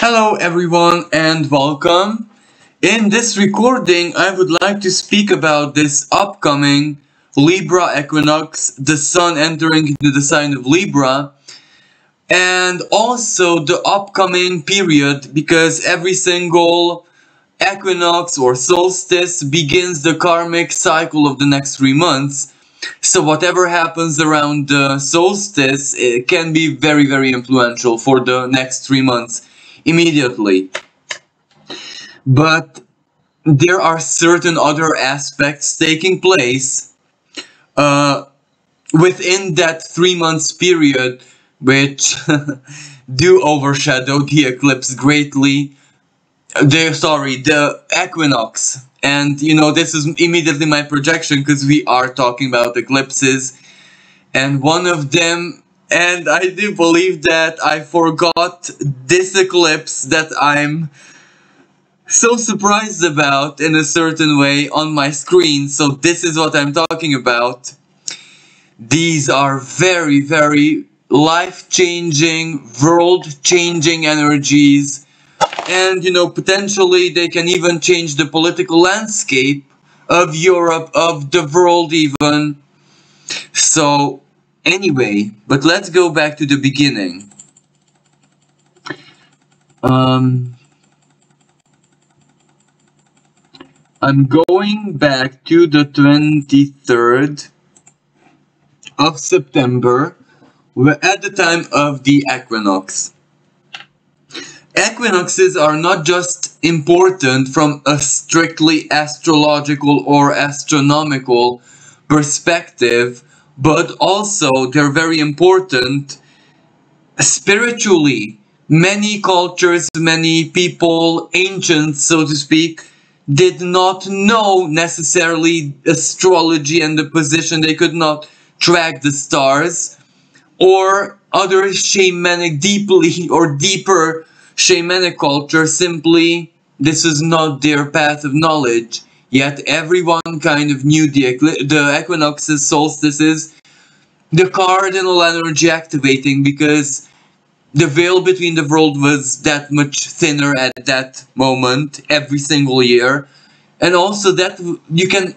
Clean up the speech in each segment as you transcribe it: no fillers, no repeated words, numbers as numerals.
Hello everyone and welcome. In this recording I would like to speak about this upcoming Libra Equinox, the Sun entering into the sign of Libra, and also the upcoming period, because every single equinox or solstice begins the karmic cycle of the next 3 months. So whatever happens around the solstice, it can be very influential for the next 3 months immediately. But there are certain other aspects taking place within that 3 months period which do overshadow the eclipse greatly. The equinox. And you know, this is immediately my projection because we are talking about eclipses, and one of them, and I do believe that I forgot this eclipse that I'm so surprised about in a certain way on my screen. So this is what I'm talking about. These are very life-changing, world-changing energies. And, you know, potentially they can even change the political landscape of Europe, of the world even. So, anyway, but let's go back to the beginning. I'm going back to the 23rd of September, at the time of the equinox. Equinoxes are not just important from a strictly astrological or astronomical perspective, but also they're very important spiritually. Many cultures, many people, ancients so to speak, did not know necessarily astrology and the position. They could not track the stars or other shamanic, deeper shamanic culture. Simply, this is not their path of knowledge. Yet everyone kind of knew the equinoxes, solstices, the cardinal energy activating, because the veil between the world was that much thinner at that moment every single year. And also that you can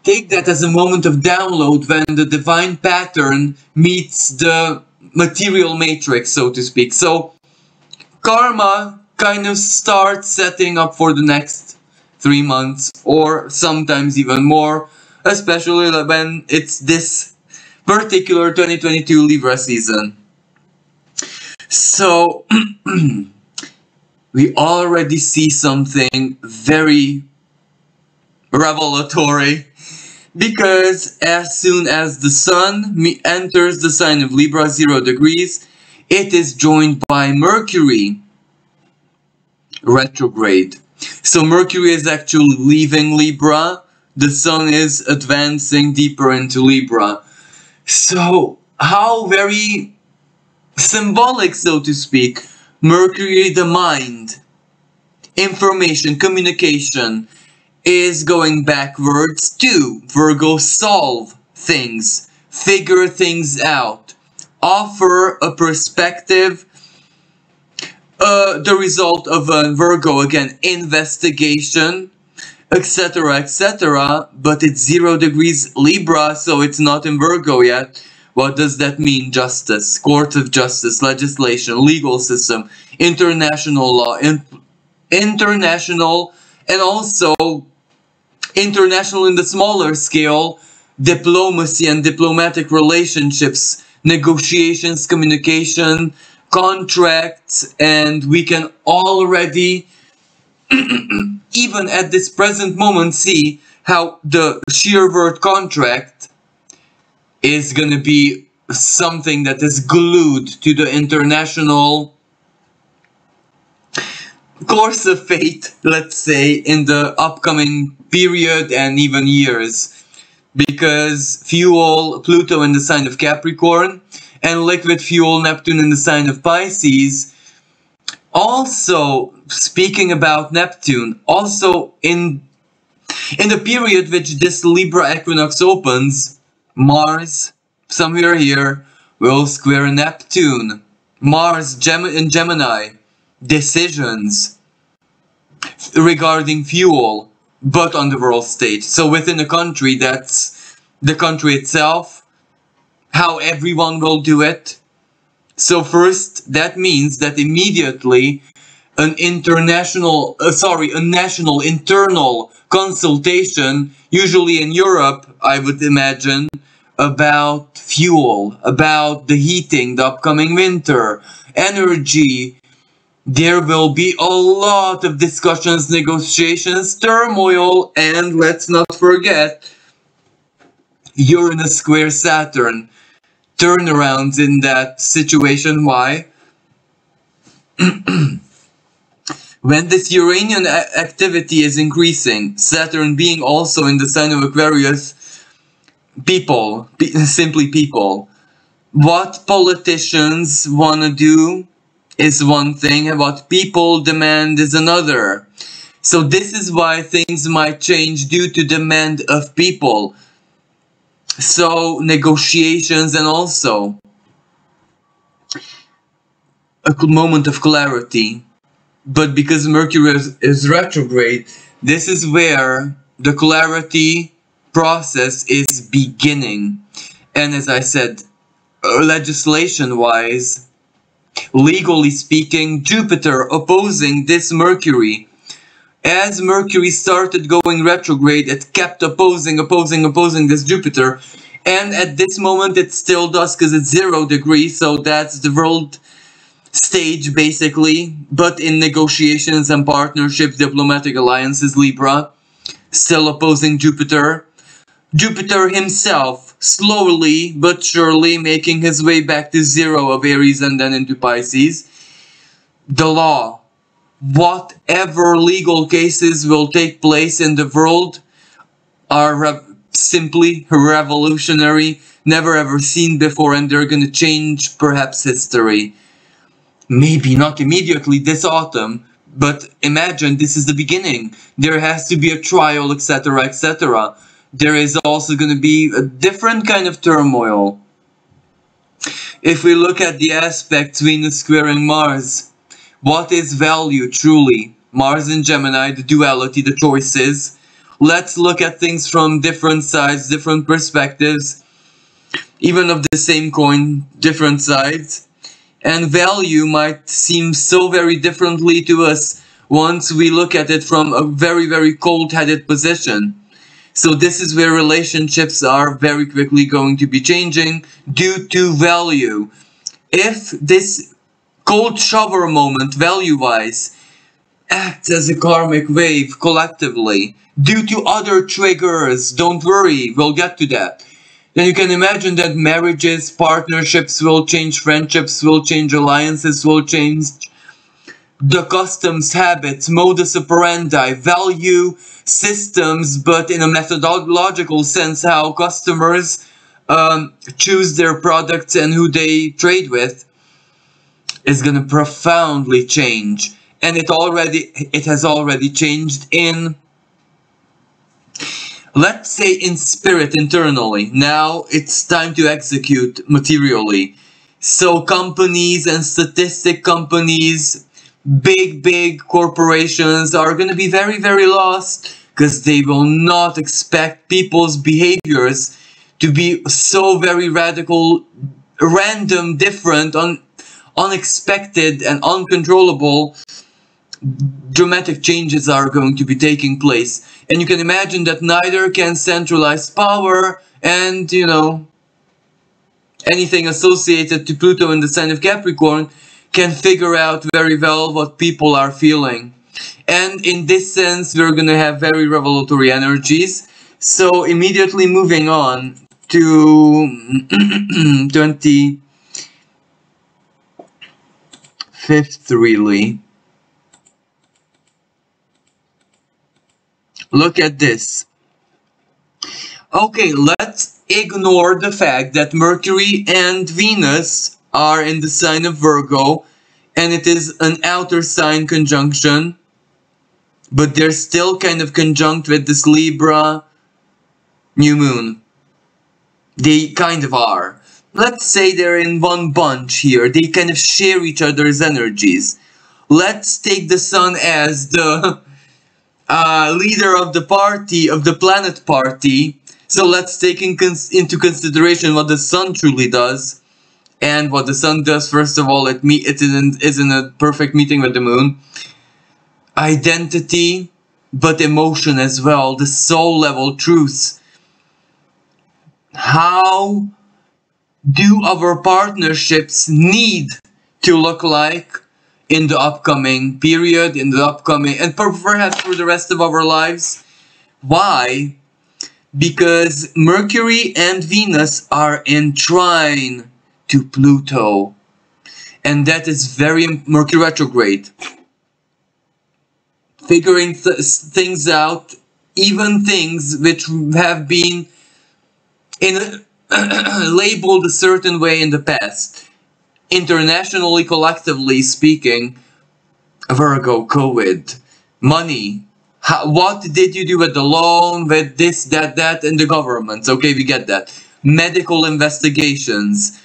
take that as a moment of download when the divine pattern meets the material matrix, so to speak. So karma kind of starts setting up for the next 3 months, or sometimes even more, especially when it's this particular 2022 Libra season. So we already see something very revelatory, because as soon as the Sun enters the sign of Libra, 0 degrees, it is joined by Mercury retrograde. So Mercury is actually leaving Libra, the Sun is advancing deeper into Libra. So how very symbolic, so to speak. Mercury, the mind, information, communication, is going backwards to Virgo. Solve things, figure things out, offer a perspective, the result of a Virgo, again, investigation, etc. But it's 0 degrees Libra, so it's not in Virgo yet. What does that mean? Justice, court of justice, legislation, legal system, international law, international, and also international in the smaller scale, diplomacy and diplomatic relationships, negotiations, communication, contracts. And we can already, even at this present moment, see how the sheer word contract is going to be something that is glued to the international course of fate, let's say, in the upcoming period and even years. Because fuel Pluto in the sign of Capricorn and liquid fuel Neptune in the sign of Pisces. Also, speaking about Neptune, also in the period which this Libra equinox opens, Mars, somewhere here, will square Neptune. Mars in Gemini. decisions regarding fuel, but on the world stage. So within a country, that's the country itself, how everyone will do it. So first, that means that immediately a national internal consultation, usually in Europe, I would imagine, about fuel, about the heating, the upcoming winter, energy. There will be a lot of discussions, negotiations, turmoil, and let's not forget Uranus square Saturn. Turnarounds in that situation. Why? When this Uranian activity is increasing, Saturn being also in the sign of Aquarius, people, simply people, what politicians want to do is one thing, and what people demand is another. So this is why things might change due to demand of people. So negotiations, and also a moment of clarity. But because Mercury is retrograde, this is where the clarity process is beginning. And as I said, legislation-wise, legally speaking, Jupiter opposing this Mercury. As Mercury started going retrograde, it kept opposing this Jupiter. And at this moment it still does, because it's 0 degrees, so that's the world stage basically. But in negotiations and partnerships, diplomatic alliances, Libra, still opposing Jupiter. Jupiter himself slowly but surely making his way back to 0 of Aries and then into Pisces. The law. Whatever legal cases will take place in the world are simply revolutionary, never ever seen before, and they're going to change perhaps history. Maybe not immediately this autumn, but imagine this is the beginning. There has to be a trial, etc., etc. There is also going to be a different kind of turmoil. If we look at the aspects, Venus squaring Mars, what is value truly? Mars in Gemini, the duality, the choices. Let's look at things from different sides, different perspectives, even of the same coin, different sides. And value might seem so very differently to us once we look at it from a very, very cold-headed position. So this is where relationships are very quickly going to be changing due to value. If this cold shower moment, value-wise, acts as a karmic wave collectively due to other triggers, don't worry, we'll get to that. Then you can imagine that marriages, partnerships will change, friendships will change, alliances will change. The customs, habits, modus operandi, value systems, but in a methodological sense, how customers choose their products and who they trade with, is going to profoundly change. And it has already changed in, let's say, in spirit internally. Now it's time to execute materially. So companies and statistic companies, big corporations are going to be very, very lost, because they will not expect people's behaviors to be so very radical, random, different, unexpected and uncontrollable. Dramatic changes are going to be taking place, and you can imagine that neither can centralized power and, you know, anything associated to Pluto in the sign of Capricorn can figure out very well what people are feeling. And in this sense, we're going to have very revelatory energies. So immediately moving on to 25th, really. Look at this. Okay, let's ignore the fact that Mercury and Venus are in the sign of Virgo, and it is an outer sign conjunction, but they're still kind of conjunct with this Libra new moon. They kind of are. Let's say they're in one bunch here. They kind of share each other's energies. let's take the sun as the leader of the party, of the planet party. So let's take into consideration what the sun truly does. And what the sun does, first of all, it is in a perfect meeting with the moon. Identity, but emotion as well, the soul level truths. How do our partnerships need to look like in the upcoming period, in the upcoming, and perhaps for the rest of our lives? Why? Because Mercury and Venus are in trine to Pluto, and that is very Mercury retrograde. Figuring things out, even things which have been labeled a certain way in the past. Internationally, collectively speaking, Virgo, COVID, money. What did you do with the loan, with this, that, and the government? Okay, we get that. Medical investigations.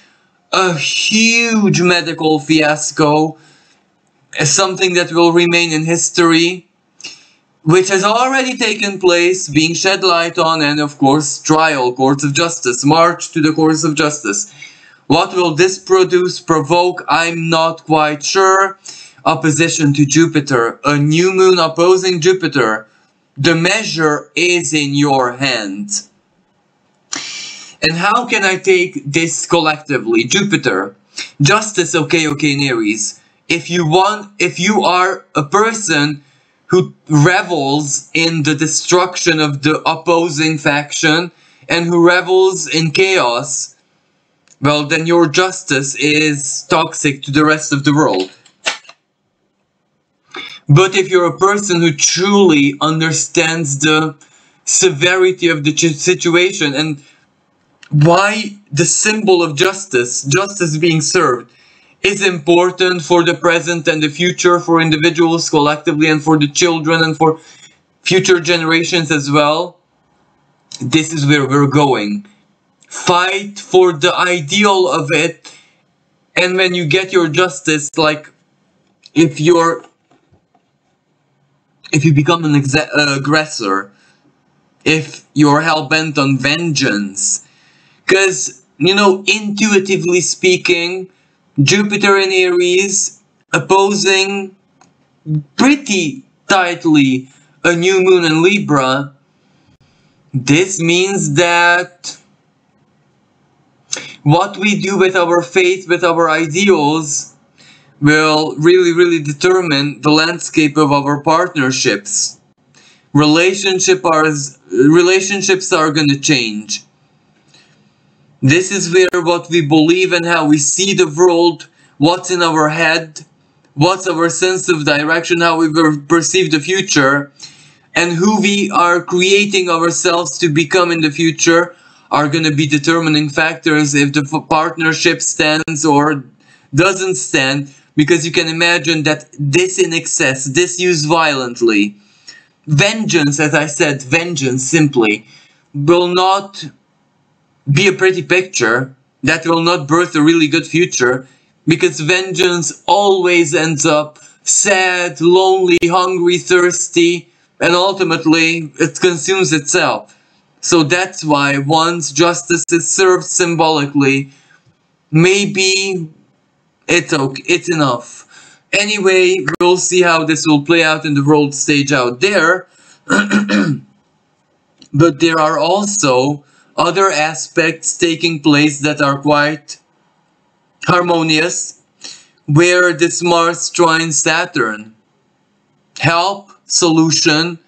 A huge medical fiasco. Something that will remain in history, which has already taken place, being shed light on, and of course, trial, courts of justice, march to the courts of justice. What will this provoke? I'm not quite sure. Opposition to Jupiter, a new moon opposing Jupiter. The measure is in your hand. And how can I take this collectively? Jupiter, justice, okay, in Aries. If you are a person who revels in the destruction of the opposing faction and who revels in chaos, well, then your justice is toxic to the rest of the world. But if you're a person who truly understands the severity of the situation and why the symbol of justice being served, is important for the present and the future, for individuals collectively and for the children and for future generations as well, this is where we're going. Fight for the ideal of it, and when you get your justice, like if you become an aggressor, if you're hell-bent on vengeance, because, you know, intuitively speaking, Jupiter in Aries opposing pretty tightly a new moon in Libra, this means that what we do with our faith, with our ideals, will really determine the landscape of our partnerships. Relationships are going to change. This is where what we believe and how we see the world, what's in our head, what's our sense of direction, how we perceive the future, and who we are creating ourselves to become in the future are going to be determining factors if the partnership stands or doesn't stand. Because you can imagine that this in excess, this used violently, vengeance, as I said, vengeance simply, will not be a pretty picture, that will not birth a really good future, because vengeance always ends up sad, lonely, hungry, thirsty, and ultimately it consumes itself. So that's why once justice is served symbolically, maybe it's enough. Anyway, we'll see how this will play out in the world stage out there. But there are also other aspects taking place that are quite harmonious, where this Mars trines Saturn. Help, solution,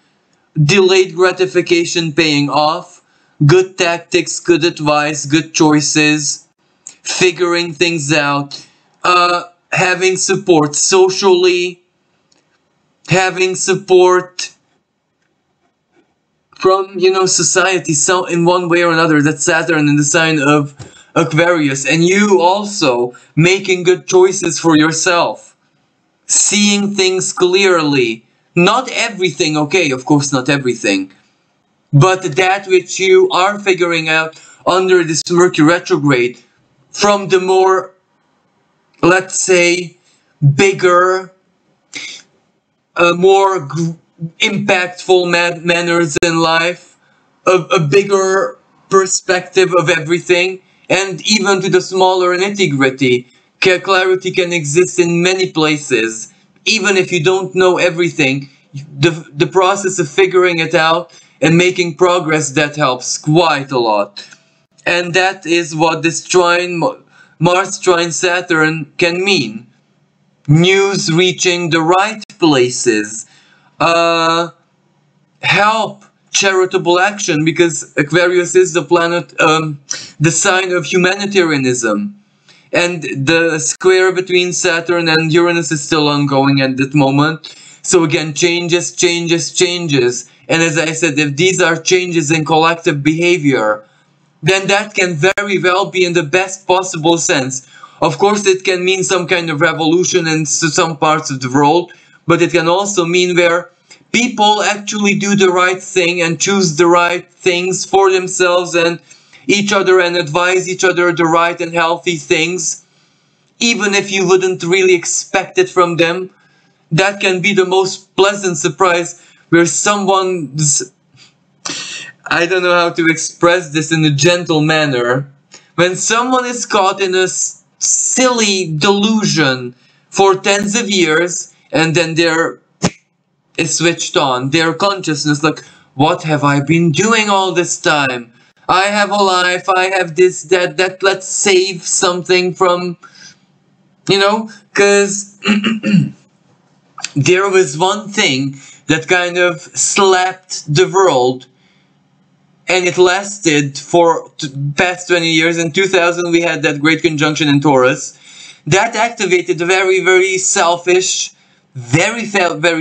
delayed gratification paying off, good tactics, good advice, good choices, figuring things out, having support socially, having support from, you know, society, so in one way or another. That's Saturn in the sign of Aquarius, and you also making good choices for yourself, seeing things clearly, not everything, okay, of course not everything, but that which you are figuring out under this Mercury retrograde from the more, let's say, bigger more impactful manners in life, a bigger perspective of everything, and even to the smaller nitty-gritty. Clarity can exist in many places. Even if you don't know everything, the process of figuring it out and making progress, that helps quite a lot. And that is what this trine, Mars trine Saturn, can mean. News reaching the right places. Help charitable action, because Aquarius is the planet, the sign of humanitarianism. And the square between Saturn and Uranus is still ongoing at that moment. So again, changes, changes, changes. And as I said, if these are changes in collective behavior, then that can very well be in the best possible sense. Of course, it can mean some kind of revolution in some parts of the world, but it can also mean where people actually do the right thing and choose the right things for themselves and each other and advise each other the right and healthy things, even if you wouldn't really expect it from them. That can be the most pleasant surprise, where someone's, I don't know how to express this in a gentle manner, when someone is caught in a silly delusion for tens of years, and then they're switched on, their consciousness, like, what have I been doing all this time? I have a life, I have this, that, let's save something from, you know, because there was one thing that kind of slapped the world, and it lasted for past 20 years. In 2000, we had that great conjunction in Taurus. That activated a very, very selfish, very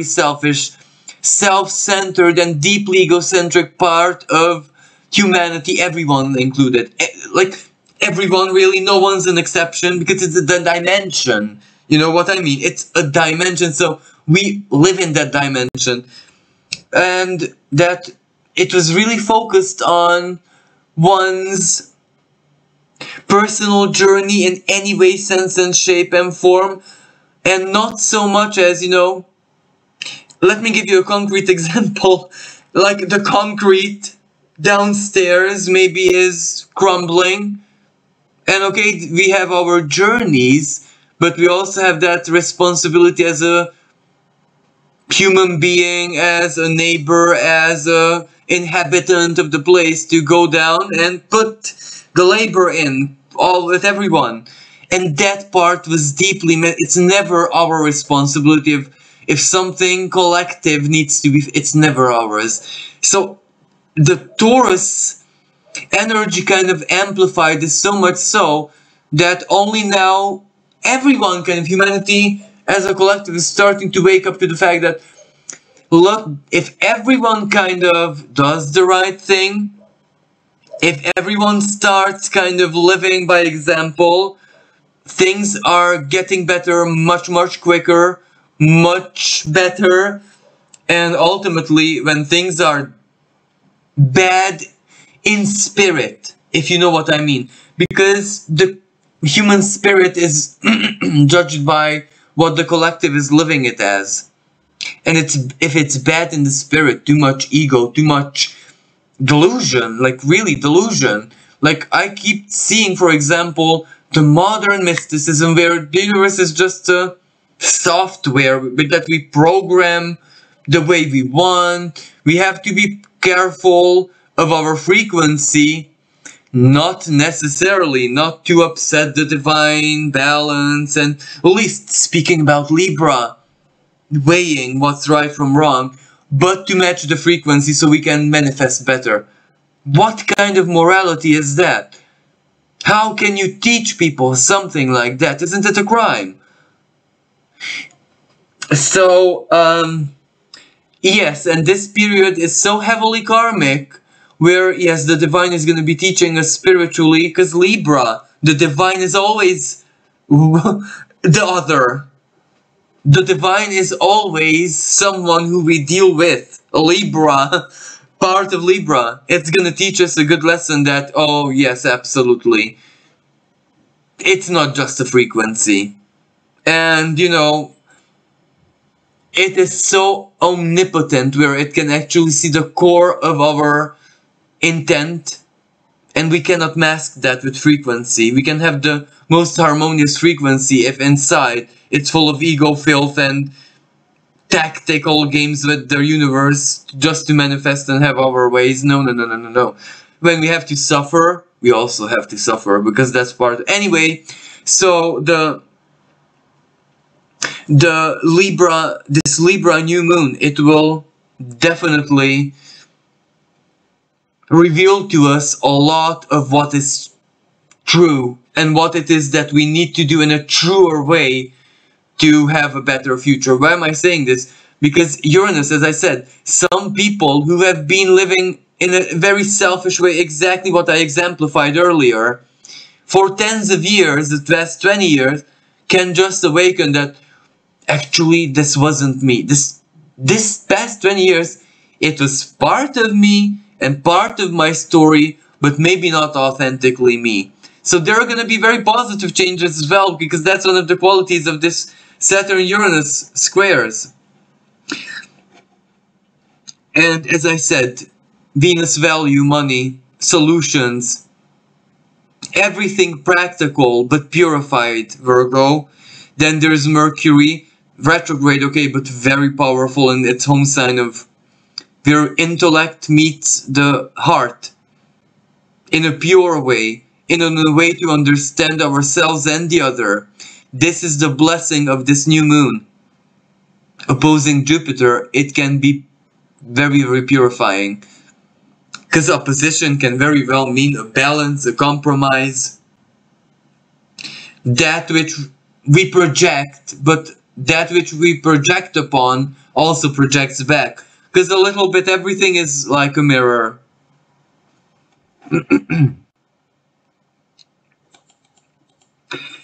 selfish, self-centered, and deeply egocentric part of humanity, everyone included. Like, everyone really, no one's an exception, because it's a dimension. You know what I mean? It's a dimension, so we live in that dimension. And that it was really focused on one's personal journey in any way, sense, and shape and form, and not so much as, you know, let me give you a concrete example. Like, the concrete downstairs maybe is crumbling, and okay, we have our journeys, but we also have that responsibility as a human being, as a neighbor, as a inhabitant of the place, to go down and put the labor in, all with everyone. And that part was deeply, it's never our responsibility. If something collective needs to be, it's never ours. So the Taurus energy kind of amplified this so much so that only now everyone, kind of humanity as a collective, is starting to wake up to the fact that, look, if everyone kind of does the right thing, if everyone starts kind of living by example, things are getting better much, much quicker, much better. And ultimately, when things are bad in spirit, if you know what I mean, because the human spirit is judged by what the collective is living it as. And if it's bad in the spirit, too much ego, too much delusion, like really delusion. Like, I keep seeing, for example, the modern mysticism where the universe is just a software that we program the way we want. We have to be careful of our frequency, not necessarily not to upset the divine balance, and at least speaking about Libra, weighing what's right from wrong, but to match the frequency so we can manifest better. What kind of morality is that? How can you teach people something like that? Isn't it a crime? So, yes, and this period is so heavily karmic, where, yes, the divine is going to be teaching us spiritually, because Libra, the divine is always the other. The divine is always someone who we deal with. Libra, part of Libra. It's going to teach us a good lesson that, oh yes, absolutely, it's not just a frequency. And, you know, it is so omnipotent where it can actually see the core of our intent, and we cannot mask that with frequency. We can have the most harmonious frequency if inside it's full of ego filth and tactical games with the universe just to manifest and have our ways. No, no, no, no, no, no. When we have to suffer, we also have to suffer, because that's part. Anyway, so this Libra new moon, it will definitely reveal to us a lot of what is true and what it is that we need to do in a truer way to have a better future. Why am I saying this? Because Uranus, as I said, some people who have been living in a very selfish way, exactly what I exemplified earlier, for tens of years, the past 20 years, can just awaken that actually this wasn't me. This past 20 years, it was part of me and part of my story, but maybe not authentically me. So there are going to be very positive changes as well, because that's one of the qualities of this Saturn-Uranus squares. And as I said, Venus value, money, solutions, everything practical but purified, Virgo. Then there's Mercury, retrograde, okay, but very powerful in its home sign of where intellect meets the heart in a pure way, in a way to understand ourselves and the other. This is the blessing of this new moon. Opposing Jupiter, it can be very, very purifying. Because opposition can very well mean a balance, a compromise. That which we project, but that which we project upon also projects back. Because a little bit everything is like a mirror.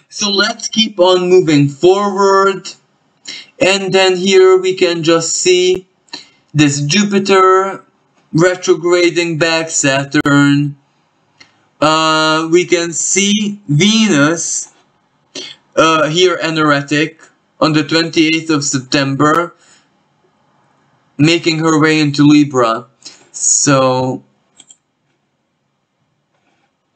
So let's keep on moving forward. And then here we can just see this Jupiter retrograding back, Saturn. We can see Venus here anoretic on the 28th of September, making her way into Libra. So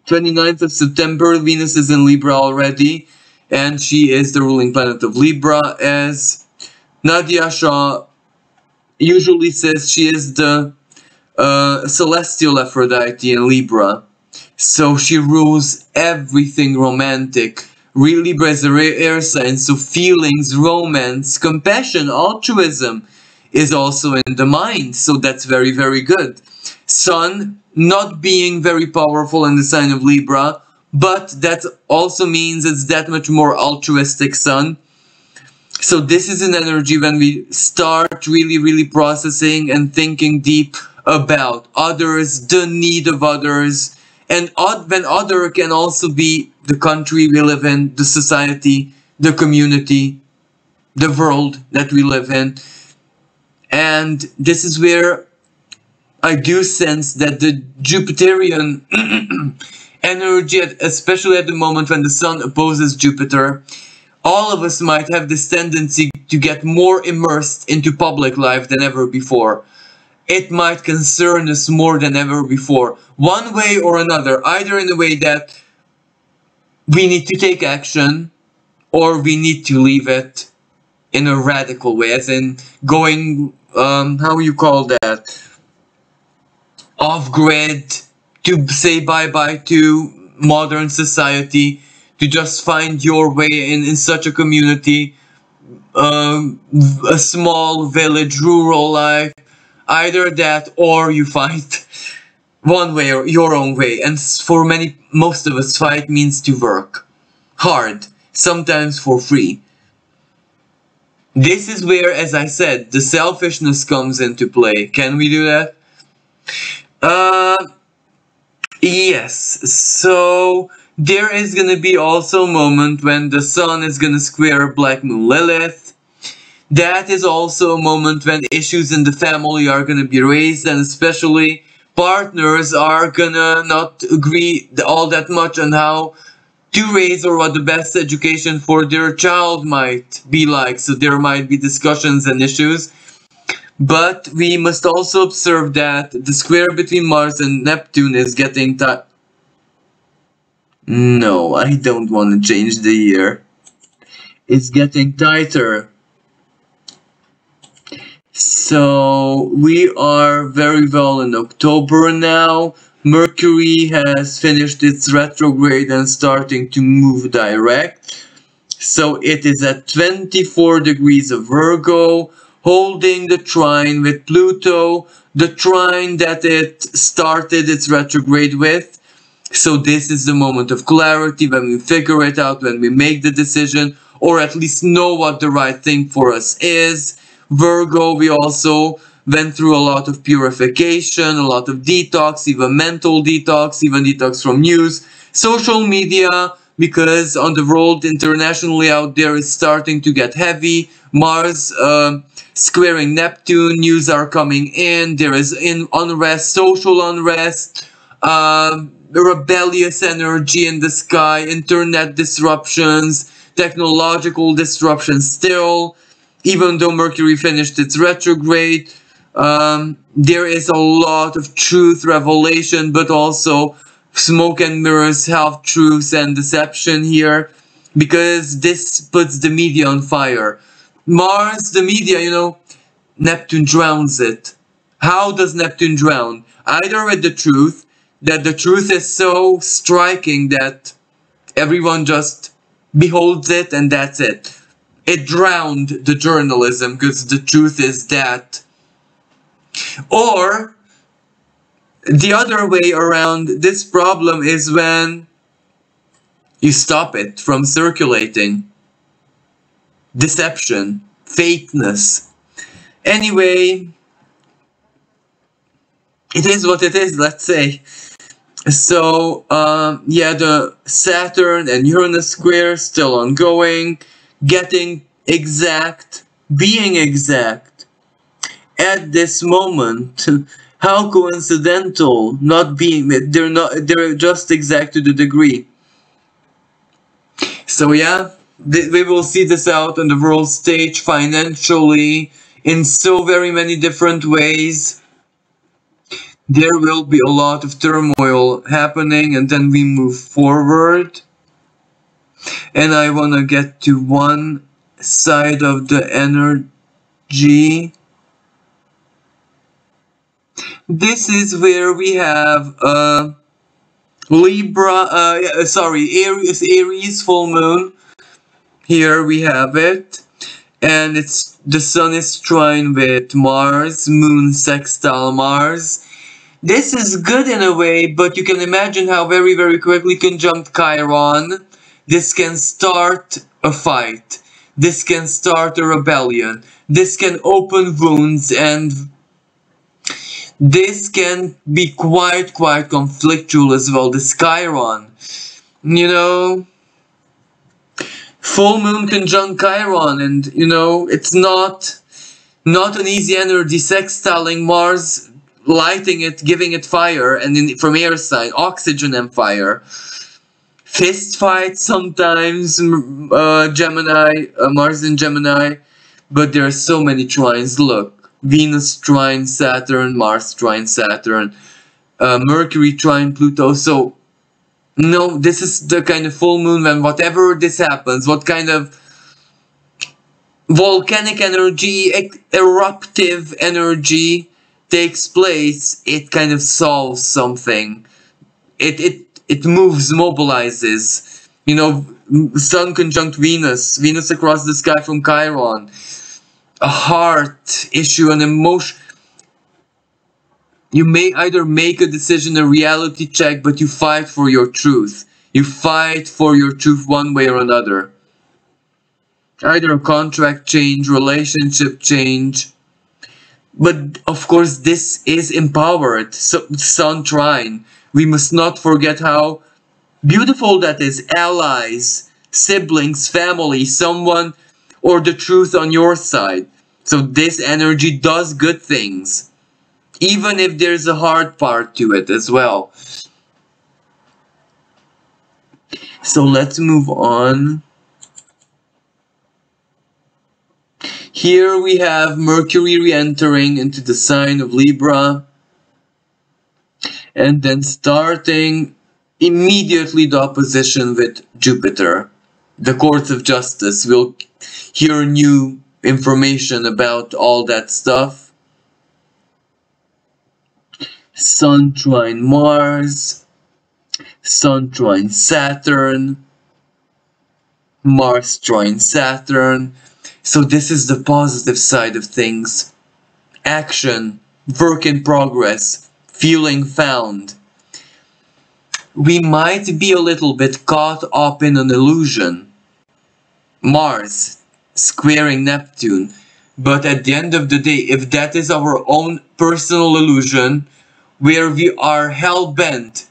29th of September, Venus is in Libra already, and she is the ruling planet of Libra, as Nadia Shah usually says she is the celestial Aphrodite in Libra. So she rules everything romantic. Libra is a rare air sign, so feelings, romance, compassion, altruism is also in the mind. So that's very, very good. Sun not being very powerful in the sign of Libra, but that also means it's that much more altruistic Sun. So this is an energy when we start really, really processing and thinking deep about others, the need of others, and when other can also be the country we live in, the society, the community, the world that we live in. And this is where I do sense that the Jupiterian energy, especially at the moment when the Sun opposes Jupiter, all of us might have this tendency to get more immersed into public life than ever before. It might concern us more than ever before, one way or another, either in a way that we need to take action, or we need to leave it in a radical way, as in going, how you call that, off-grid, to say bye-bye to modern society, to just find your way in such a community, a small village, rural life. Either that, or you find one way or your own way. And for most of us, fight means to work hard, sometimes for free. This is where, as I said, the selfishness comes into play. Can we do that? Yes. So there is going to be also a moment when the Sun is going to square Black Moon Lilith. That is also a moment when issues in the family are going to be raised, and especially partners are going to not agree all that much on how to raise, or what the best education for their child might be like. So there might be discussions and issues. But we must also observe that the square between Mars and Neptune is getting tight. No, I don't want to change the year. It's getting tighter. So we are very well in October now. Mercury has finished its retrograde and starting to move direct. So it is at 24 degrees of Virgo, holding the trine with Pluto, the trine that it started its retrograde with. So this is the moment of clarity, when we figure it out, when we make the decision, or at least know what the right thing for us is. Virgo, we also went through a lot of purification, a lot of detox, even mental detox, even detox from news, social media, because on the world internationally out there is starting to get heavy. Mars squaring Neptune, news are coming in, there is unrest, social unrest, rebellious energy in the sky, internet disruptions, technological disruptions still. Even though Mercury finished its retrograde, there is a lot of truth, revelation, but also smoke and mirrors, half-truths and deception here, because this puts the media on fire. Mars, the media, you know, Neptune drowns it. How does Neptune drown? Either with the truth, that the truth is so striking that everyone just beholds it and that's it. It drowned the journalism because the truth is that. Or the other way around this problem is when you stop it from circulating. Deception, fakeness. Anyway, it is what it is, let's say. So, yeah, the Saturn and Uranus square still ongoing, getting exact, being exact at this moment. How coincidental, not being, they're just exact to the degree. So yeah, we will see this out on the world stage financially in so very many different ways. There will be a lot of turmoil happening, and then we move forward. And I want to get to one side of the energy. This is where we have Aries full moon. Here we have it. And it's the sun is trine with Mars, moon sextile Mars. This is good in a way, but you can imagine how very, very quickly conjunct Chiron. This can start a fight. This can start a rebellion. This can open wounds, and this can be quite conflictual as well. This Chiron, you know, full moon conjunct Chiron, and you know, it's not an easy energy. Sextiling Mars, lighting it, giving it fire, and from air sign, oxygen and fire. Fist fights sometimes, Gemini, Mars in Gemini, but there are so many trines. Look, Venus trine Saturn, Mars trine Saturn, Mercury trine Pluto. So, no, this is the kind of full moon when whatever this happens, what kind of volcanic energy, eruptive energy takes place, it kind of solves something. It moves, mobilizes. You know, Sun conjunct Venus, Venus across the sky from Chiron. A heart issue, an emotion. You may either make a decision, a reality check, but you fight for your truth. You fight for your truth one way or another. Either a contract change, relationship change. But of course this is empowered. So Sun trine. We must not forget how beautiful that is. Allies, siblings, family, someone, or the truth on your side. So this energy does good things. Even if there's a hard part to it as well. So let's move on. Here we have Mercury re-entering into the sign of Libra, and then starting immediately the opposition with Jupiter. The courts of justice will hear new information about all that stuff. Sun trine Mars, Sun trine Saturn, Mars trine Saturn. So this is the positive side of things. Action, work in progress, feeling found. We might be a little bit caught up in an illusion. Mars squaring Neptune. But at the end of the day, if that is our own personal illusion, where we are hell-bent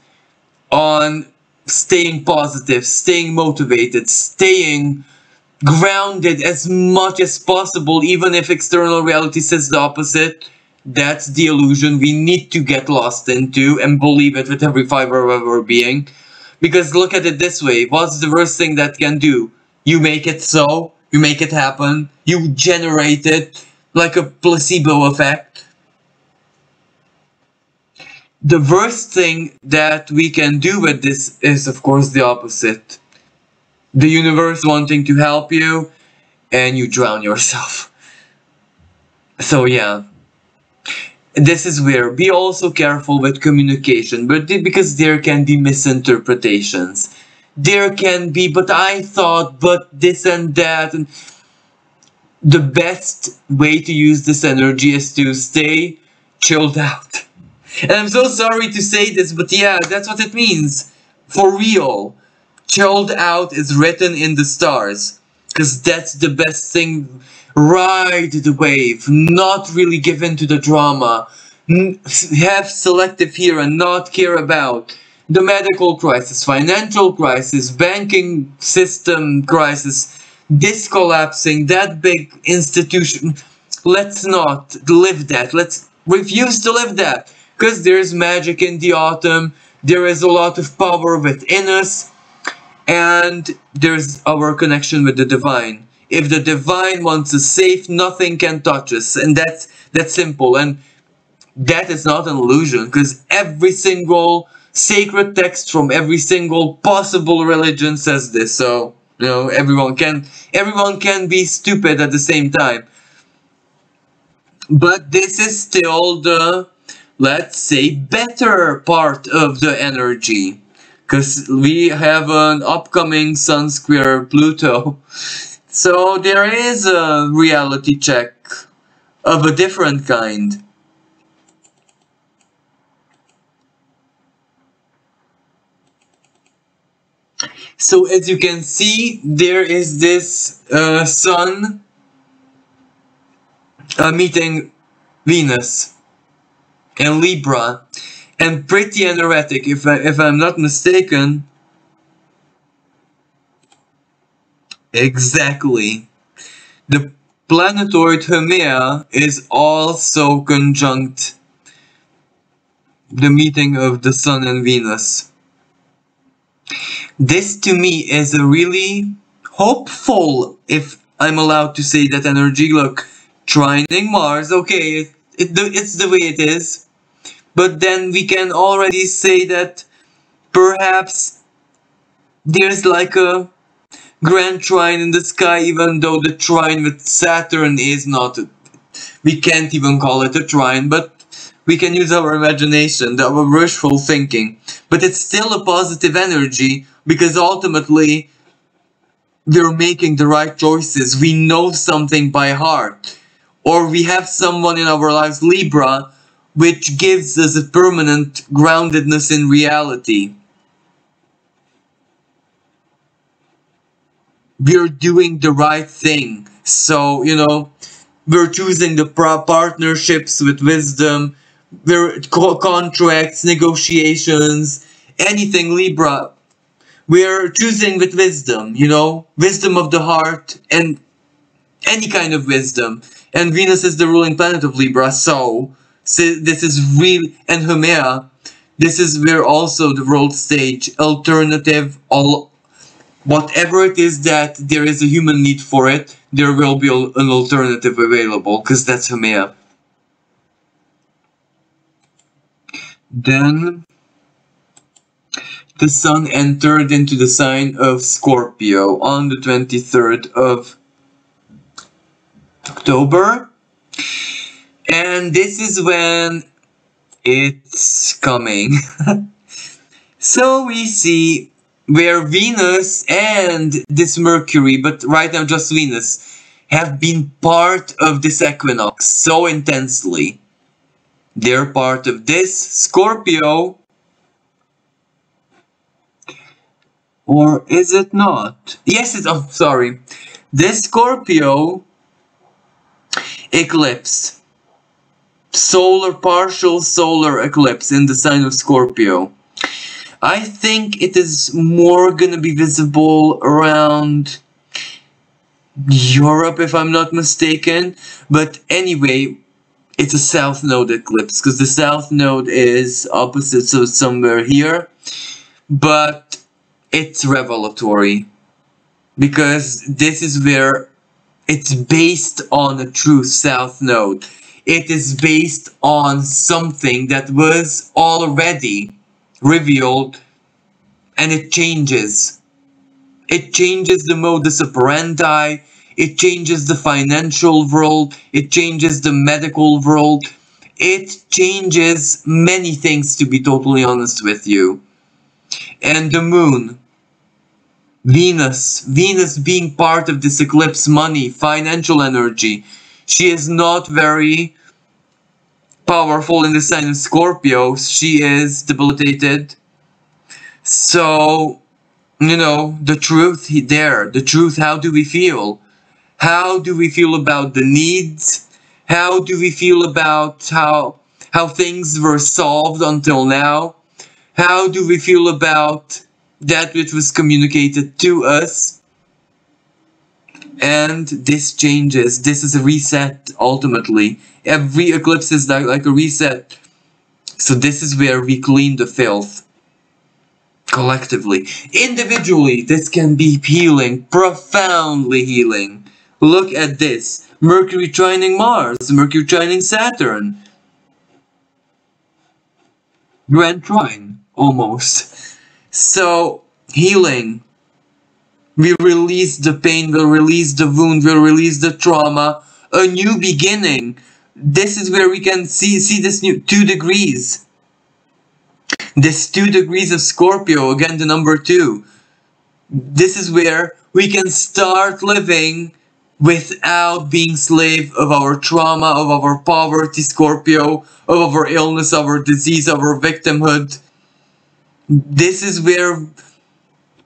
on staying positive, staying motivated, staying grounded as much as possible, even if external reality says the opposite, that's the illusion we need to get lost into and believe it with every fiber of our being. Because look at it this way, what's the worst thing that can do? You make it so, you make it happen, you generate it like a placebo effect. The worst thing that we can do with this is, of course, the opposite. The universe wanting to help you, and you drown yourself. So yeah, this is where be also careful with communication, but because there can be misinterpretations. There can be, but I thought, but this and that, and the best way to use this energy is to stay chilled out. And I'm so sorry to say this, but yeah, that's what it means. For real. Chilled out is written in the stars. Because that's the best thing. Ride the wave. Not really give in to the drama. Have selective fear and not care about the medical crisis, financial crisis, banking system crisis, this collapsing, that big institution. Let's not live that. Let's refuse to live that. Because there's magic in the autumn, there is a lot of power within us, and there's our connection with the divine. If the divine wants us safe, nothing can touch us, and that's simple. And that is not an illusion, because every single sacred text from every single possible religion says this. So, you know, everyone can be stupid at the same time. But this is still the, let's say, better part of the energy, because we have an upcoming Sun square Pluto, so there is a reality check of a different kind. So as you can see, there is this Sun meeting Venus and Libra, and pretty energetic, if I'm not mistaken. Exactly. The planetoid Haumea is also conjunct the meeting of the Sun and Venus. This to me is a really hopeful, if I'm allowed to say that energy. Look, trining Mars, okay, it's the way it is. But then we can already say that perhaps there's like a grand trine in the sky, even though the trine with Saturn is not, we can't even call it a trine, but we can use our imagination, our wishful thinking. But it's still a positive energy, because ultimately we're making the right choices. We know something by heart. Or we have someone in our lives, Libra, which gives us a permanent groundedness in reality. We're doing the right thing. So, you know, we're choosing the partnerships with wisdom, we're contracts, negotiations, anything Libra. We're choosing with wisdom, you know, wisdom of the heart and any kind of wisdom. And Venus is the ruling planet of Libra, so this is real. And Haumea, this is where also the world stage, alternative, all whatever it is that there is a human need for it, there will be an alternative available, because that's Hamea. Then the sun entered into the sign of Scorpio on the 23rd of October. And this is when it's coming. So we see where Venus and this Mercury, but right now just Venus, have been part of this equinox so intensely. They're part of this Scorpio. Or is it not? Yes, it's, oh, sorry. This Scorpio eclipse. Partial solar eclipse in the sign of Scorpio. I think it is more gonna be visible around Europe, if I'm not mistaken. But anyway, it's a south node eclipse, because the south node is opposite, so it's somewhere here. But it's revelatory, because this is where it's based on a true south node. It is based on something that was already revealed, and it changes. It changes the modus operandi, it changes the financial world, it changes the medical world, it changes many things, to be totally honest with you. And the moon, Venus being part of this eclipse, money, financial energy. She is not very powerful in the sign of Scorpio. She is debilitated. So, you know, the truth there. The truth, how do we feel? How do we feel about the needs? How do we feel about how things were solved until now? How do we feel about that which was communicated to us? And this changes. This is a reset, ultimately. Every eclipse is like a reset. So this is where we clean the filth. Collectively. Individually, this can be healing. Profoundly healing. Look at this. Mercury trining Mars. Mercury trining Saturn. Grand trine. Almost. So, healing. We release the pain, we'll release the wound, we'll release the trauma. A new beginning. This is where we can see this new 2 degrees. This 2 degrees of Scorpio, again the number 2. This is where we can start living without being slave of our trauma, of our poverty, Scorpio, of our illness, of our disease, of our victimhood. This is where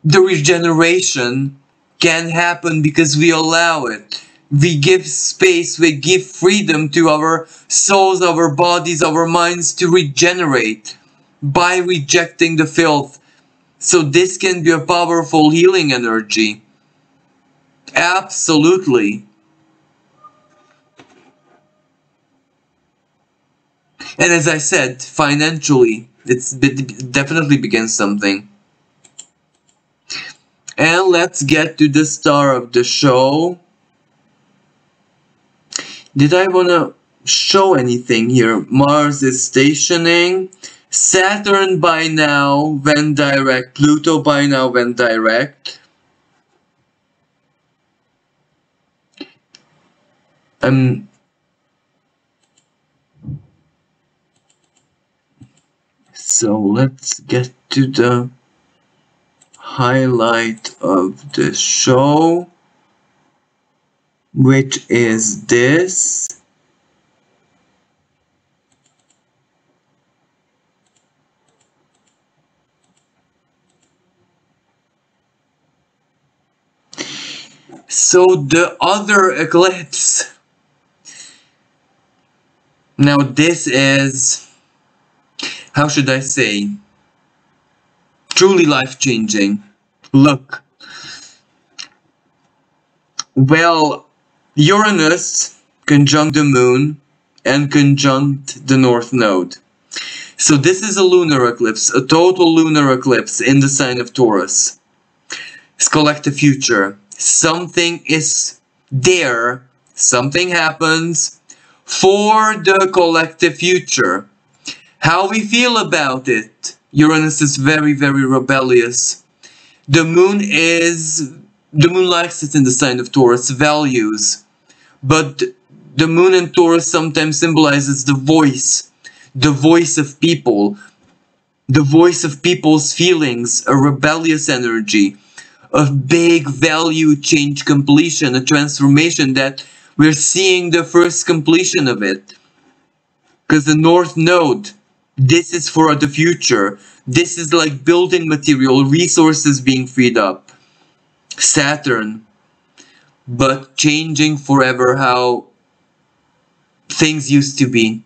the regeneration can happen, because we allow it. We give space, we give freedom to our souls, our bodies, our minds to regenerate by rejecting the filth. So this can be a powerful healing energy. Absolutely. And as I said, financially, it definitely begins something. And let's get to the star of the show. Did I want to show anything here? Mars is stationing. Saturn by now went direct. Pluto by now went direct. So let's get to the highlight of the show, which is this. So the other eclipse. Now this is, how should I say, truly life-changing. Look. Well, Uranus conjunct the moon and conjunct the north node. So this is a lunar eclipse, a total lunar eclipse in the sign of Taurus. It's collective future. Something is there. Something happens for the collective future. How we feel about it. Uranus is very, very rebellious. The moon likes it in the sign of Taurus, values. But the moon in Taurus sometimes symbolizes the voice of people, the voice of people's feelings, a rebellious energy, a big value change completion, a transformation that we're seeing the first completion of it. Because the North Node, this is for the future. This is like building material, resources being freed up. Saturn, but changing forever how things used to be.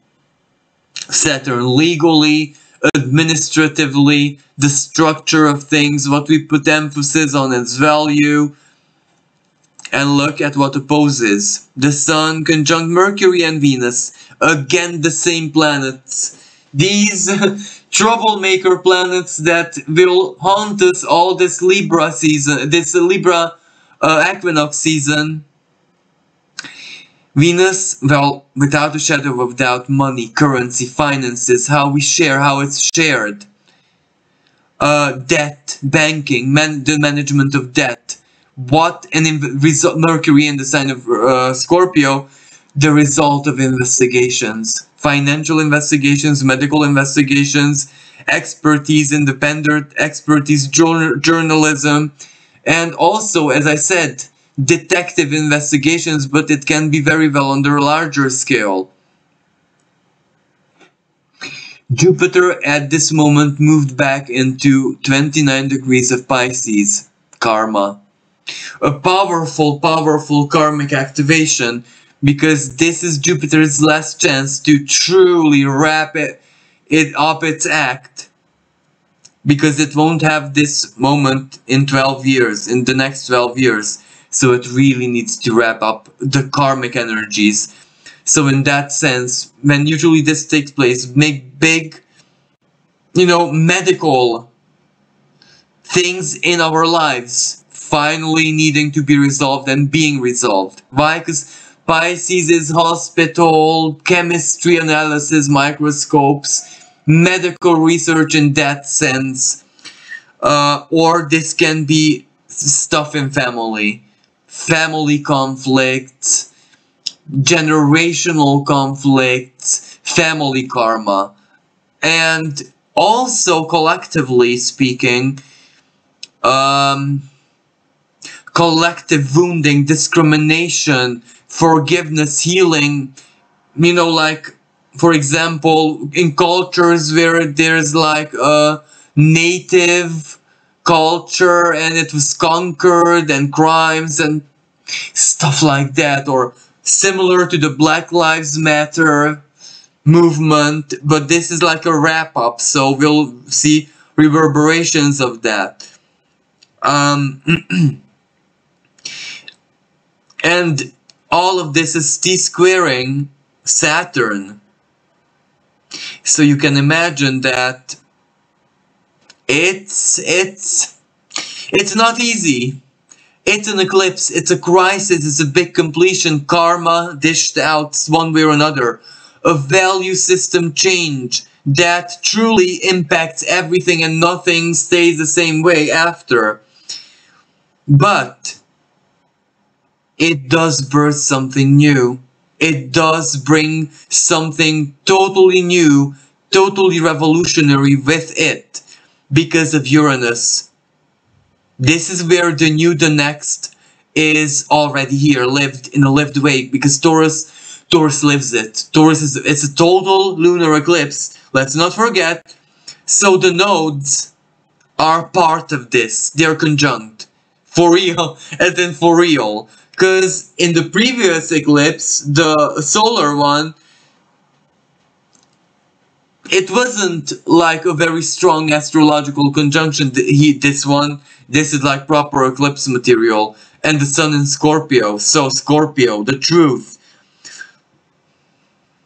Saturn, legally, administratively, the structure of things, what we put emphasis on its value. And look at what opposes. The Sun conjunct Mercury and Venus. Again, the same planets. These troublemaker planets that will haunt us all this Libra season, this Libra Equinox season. Venus, well, without a shadow of doubt, money, currency, finances, how we share, how it's shared. Debt, banking, the management of debt. What Mercury in the sign of Scorpio, the result of investigations. Financial investigations, medical investigations, expertise, independent expertise, journalism, and also, as I said, detective investigations, but it can be very well on the larger scale. Jupiter at this moment moved back into 29 degrees of Pisces, karma. A powerful, powerful karmic activation, because this is Jupiter's last chance to truly wrap it up its act. Because it won't have this moment in 12 years, in the next 12 years. So it really needs to wrap up the karmic energies. So in that sense, when usually this takes place, make big, medical things in our lives finally needing to be resolved and being resolved. Why? Because Pisces is hospital, chemistry analysis, microscopes, medical research in that sense. Or this can be stuff in family conflicts, generational conflicts, family karma, and also collectively speaking, collective wounding, discrimination, forgiveness, healing, like, for example, in cultures where there's like a native culture and it was conquered and crimes and stuff like that, or similar to the Black Lives Matter movement, but this is like a wrap up, so we'll see reverberations of that. And all of this is T-squaring Saturn. So you can imagine that it's not easy. It's an eclipse, it's a crisis, it's a big completion, karma dished out one way or another. A value system change that truly impacts everything and nothing stays the same way after. But it does birth something new. It does bring something totally new, totally revolutionary with it because of Uranus. This is where the new, the next is already here, lived in a lived way, because Taurus lives it. It's a total lunar eclipse. Let's not forget. So the nodes are part of this. They're conjunct. For real, as in for real. Because in the previous eclipse, the solar one, it wasn't like a very strong astrological conjunction. This is like proper eclipse material. And the sun in Scorpio. So Scorpio, the truth.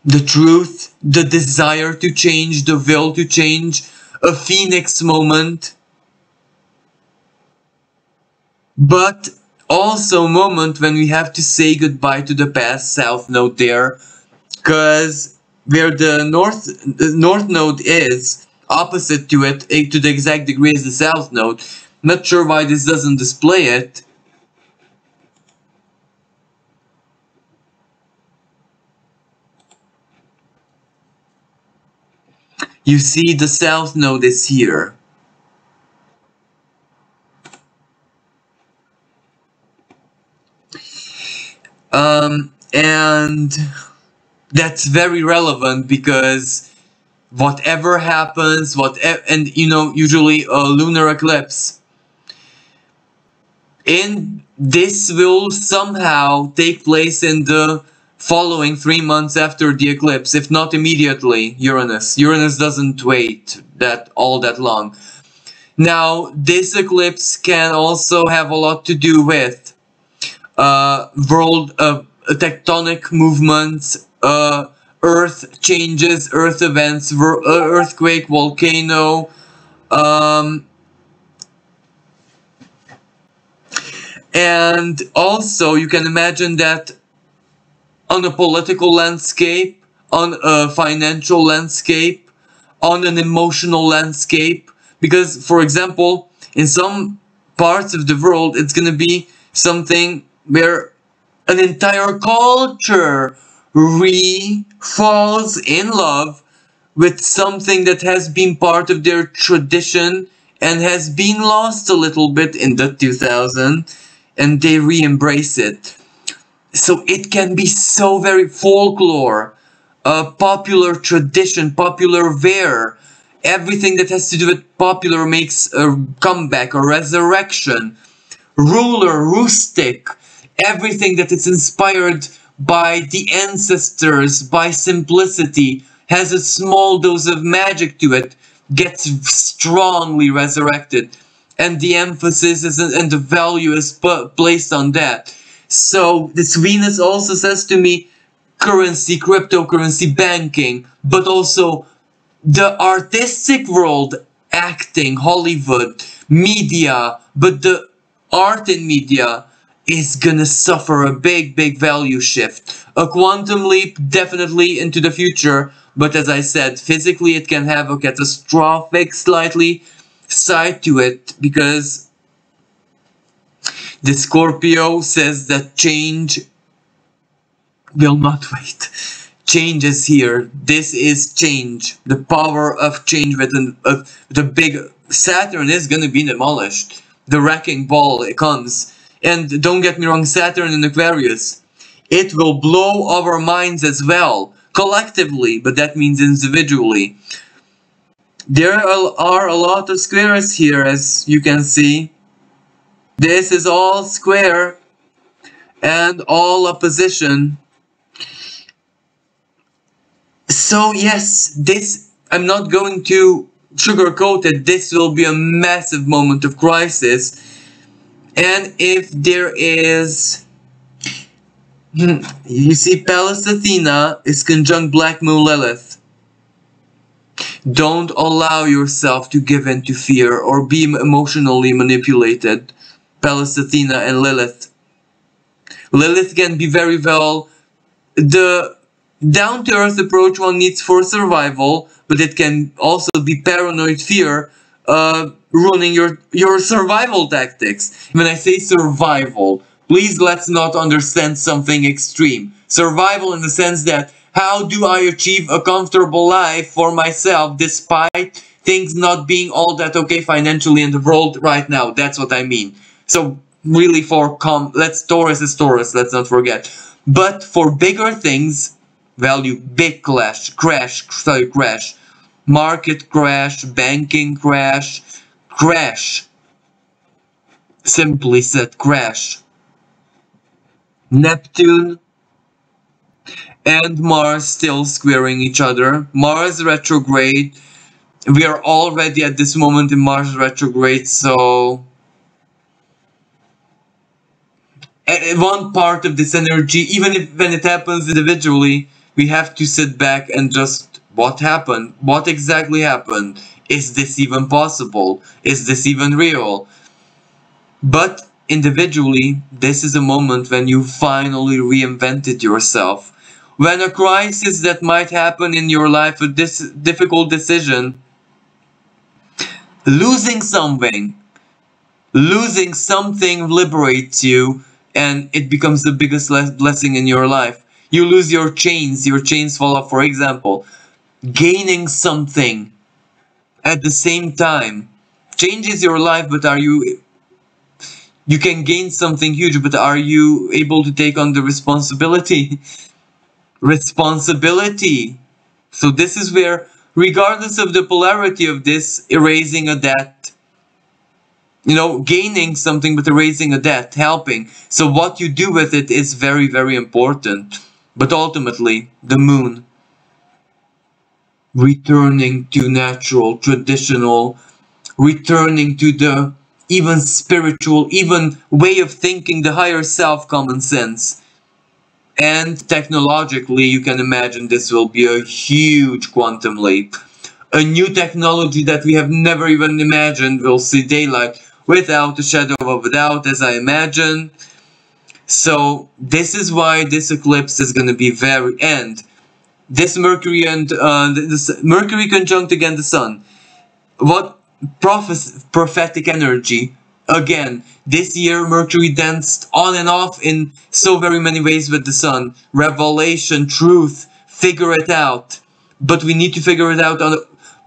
The truth, the desire to change, the will to change. A phoenix moment. but also a moment when we have to say goodbye to the past, south node there, because where the north node is, opposite to it, to the exact degree as the south node. Not sure why this doesn't display it. You see the south node is here. And that's very relevant because whatever happens, and you know, usually a lunar eclipse, and this will somehow take place in the following 3 months after the eclipse, if not immediately. Uranus doesn't wait all that long. Now, this eclipse can also have a lot to do with world tectonic movements, earth changes, earth events, earthquake, volcano, and also you can imagine that on a political landscape, on a financial landscape, on an emotional landscape, because for example, in some parts of the world it's going to be something where an entire culture falls in love with something that has been part of their tradition and has been lost a little bit in the 2000s, and they re-embrace it. So it can be so very folklore, popular tradition, popular wear. Everything that has to do with popular makes a comeback, a resurrection. Ruler, rustic, everything that is inspired by the ancestors, by simplicity, has a small dose of magic to it, gets strongly resurrected. And the emphasis and the value is placed on that. So this Venus also says to me, currency, cryptocurrency, banking, but also the artistic world, acting, Hollywood, media, but the art in media is gonna suffer a big value shift. A quantum leap definitely into the future, but as I said, physically it can have a catastrophic slightly side to it, because the Scorpio says that change will not wait. Change is here. This is change. The power of change with the big Saturn is going to be demolished. The wrecking ball, it comes. And don't get me wrong, Saturn in Aquarius, it will blow our minds as well, collectively, but that means individually. There are a lot of squares here, as you can see. This is all square and all opposition. So yes, this, I'm not going to sugarcoat it, this will be a massive moment of crisis. And if there is, you see, Pallas Athena is conjunct Black Moon Lilith. Don't allow yourself to give in to fear or be emotionally manipulated. Pallas Athena and Lilith. Lilith can be very well the down-to-earth approach one needs for survival, but it can also be paranoid fear ruining your survival tactics. When I say survival, please let's not understand something extreme. Survival in the sense that, how do I achieve a comfortable life for myself despite things not being all that okay financially in the world right now? That's what I mean. So really Taurus is Taurus, let's not forget. But for bigger things, value, big crash, market crash, banking crash, simply said crash. Neptune and Mars still squaring each other. Mars retrograde. We are already at this moment in Mars retrograde, so one part of this energy, even when it happens individually, we have to sit back and just, what happened? What exactly happened? Is this even possible? Is this even real? But individually, this is a moment when you finally reinvented yourself. When a crisis that might happen in your life, a difficult decision, losing something liberates you, and it becomes the biggest blessing in your life. You lose your chains fall off. For example, gaining something at the same time changes your life, but you can gain something huge, but are you able to take on the responsibility? Responsibility. So this is where, regardless of the polarity of this, erasing a debt, gaining something but erasing a debt, helping. So what you do with it is very, very important. But ultimately, the moon, returning to natural, traditional, returning to the even spiritual, even way of thinking, the higher self, common sense. And technologically, you can imagine this will be a huge quantum leap. A new technology that we have never even imagined will see daylight without a shadow of a doubt, as I imagine. So this is why this eclipse is going to be this Mercury and this Mercury conjunct again the Sun. What prophetic energy. Again, this year Mercury danced on and off in so very many ways with the Sun. Revelation, truth, figure it out. But we need to figure it out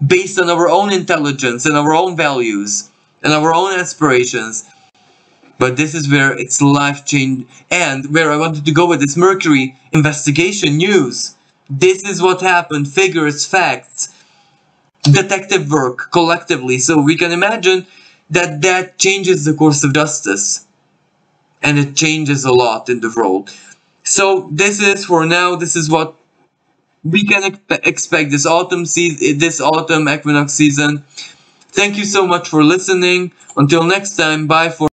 based on our own intelligence and our own values and our own aspirations. But this is where it's life-changing, and where I wanted to go with this Mercury investigation news. This is what happened, figures, facts, detective work collectively. So we can imagine that changes the course of justice, and it changes a lot in the world. So this is, for now, this is what we can expect this autumn equinox season. Thank you so much for listening. Until next time, bye for